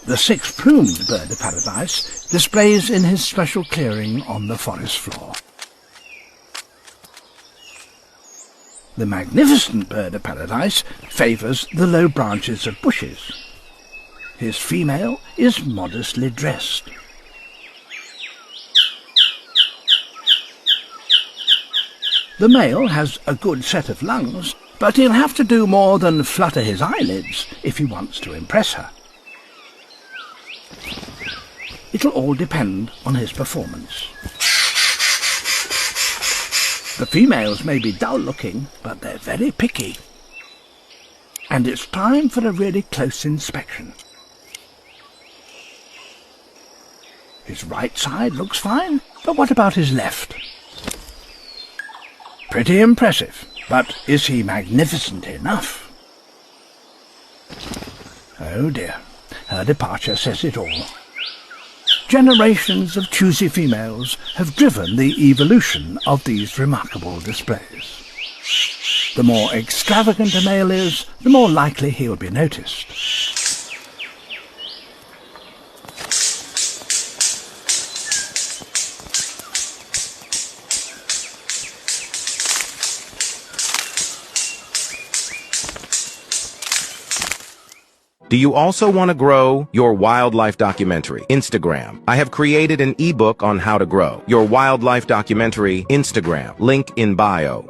The six-plumed bird of paradise displays in his special clearing on the forest floor. The magnificent bird of paradise favours the low branches of bushes. His female is modestly dressed. The male has a good set of lungs, but he'll have to do more than flutter his eyelids if he wants to impress her. It'll all depend on his performance. The females may be dull-looking, but they're very picky. And it's time for a really close inspection. His right side looks fine, but what about his left? Pretty impressive, but is he magnificent enough? Oh dear, her departure says it all. Generations of choosy females have driven the evolution of these remarkable displays. The more extravagant a male is, the more likely he'll be noticed. Do you also want to grow your wildlife documentary? Instagram. I have created an ebook on how to grow your wildlife documentary. Instagram. Link in bio.